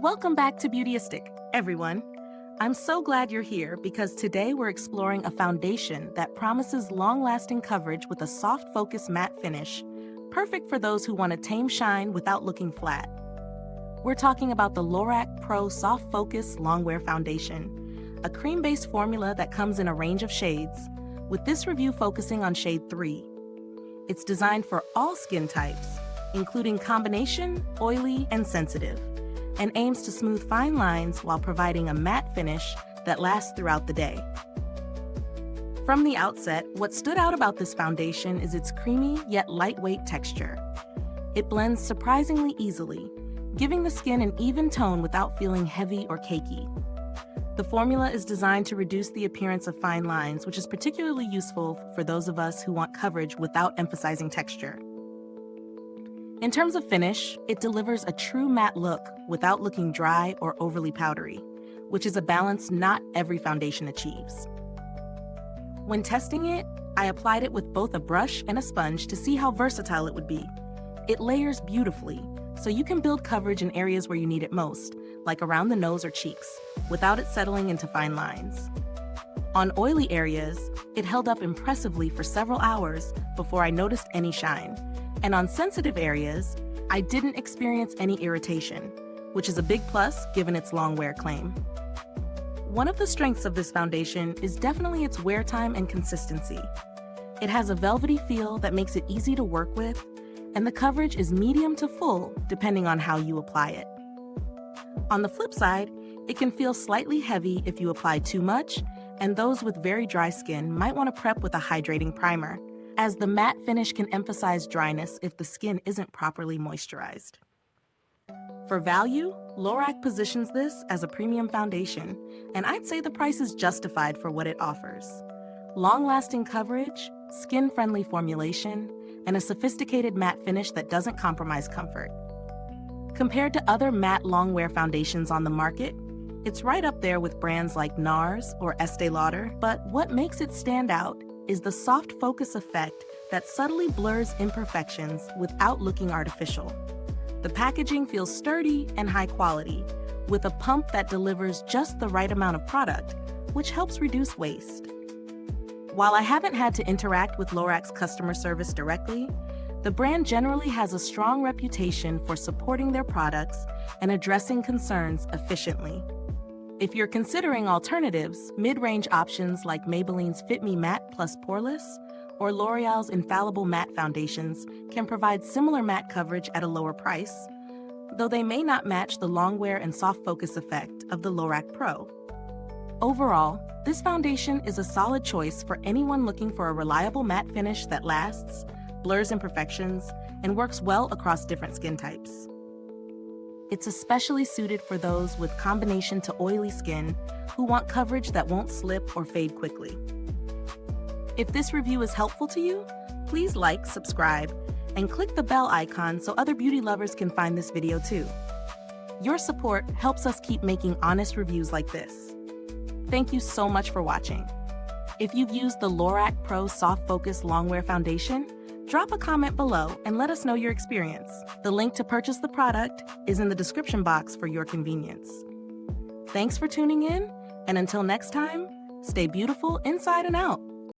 Welcome back to Beautyistic, everyone. I'm so glad you're here because today we're exploring a foundation that promises long-lasting coverage with a soft focus matte finish, perfect for those who want to tame shine without looking flat. We're talking about the LORAC Pro Soft Focus Longwear Foundation, a cream-based formula that comes in a range of shades, with this review focusing on shade 3. It's designed for all skin types, including combination, oily, and sensitive, and aims to smooth fine lines while providing a matte finish that lasts throughout the day. From the outset, what stood out about this foundation is its creamy yet lightweight texture. It blends surprisingly easily, giving the skin an even tone without feeling heavy or cakey. The formula is designed to reduce the appearance of fine lines, which is particularly useful for those of us who want coverage without emphasizing texture. In terms of finish, it delivers a true matte look without looking dry or overly powdery, which is a balance not every foundation achieves. When testing it, I applied it with both a brush and a sponge to see how versatile it would be. It layers beautifully, so you can build coverage in areas where you need it most, like around the nose or cheeks, without it settling into fine lines. On oily areas, it held up impressively for several hours before I noticed any shine. And on sensitive areas, I didn't experience any irritation, which is a big plus given its long wear claim. One of the strengths of this foundation is definitely its wear time and consistency. It has a velvety feel that makes it easy to work with, and the coverage is medium to full depending on how you apply it. On the flip side, it can feel slightly heavy if you apply too much, and those with very dry skin might want to prep with a hydrating primer, as the matte finish can emphasize dryness if the skin isn't properly moisturized. For value, LORAC positions this as a premium foundation, and I'd say the price is justified for what it offers. Long-lasting coverage, skin-friendly formulation, and a sophisticated matte finish that doesn't compromise comfort. Compared to other matte longwear foundations on the market, it's right up there with brands like NARS or Estee Lauder, but what makes it stand out is the soft focus effect that subtly blurs imperfections without looking artificial. The packaging feels sturdy and high quality, with a pump that delivers just the right amount of product, which helps reduce waste. While I haven't had to interact with LORAC's customer service directly, the brand generally has a strong reputation for supporting their products and addressing concerns efficiently. If you're considering alternatives, mid-range options like Maybelline's Fit Me Matte Plus Poreless or L'Oreal's Infallible Matte Foundations can provide similar matte coverage at a lower price, though they may not match the longwear and soft focus effect of the LORAC Pro. Overall, this foundation is a solid choice for anyone looking for a reliable matte finish that lasts, blurs imperfections, and works well across different skin types. It's especially suited for those with combination to oily skin who want coverage that won't slip or fade quickly. If this review is helpful to you, please like, subscribe, and click the bell icon so other beauty lovers can find this video too. Your support helps us keep making honest reviews like this. Thank you so much for watching. If you've used the LORAC Pro Soft Focus Longwear Foundation, drop a comment below and let us know your experience. The link to purchase the product is in the description box for your convenience. Thanks for tuning in, and until next time, stay beautiful inside and out.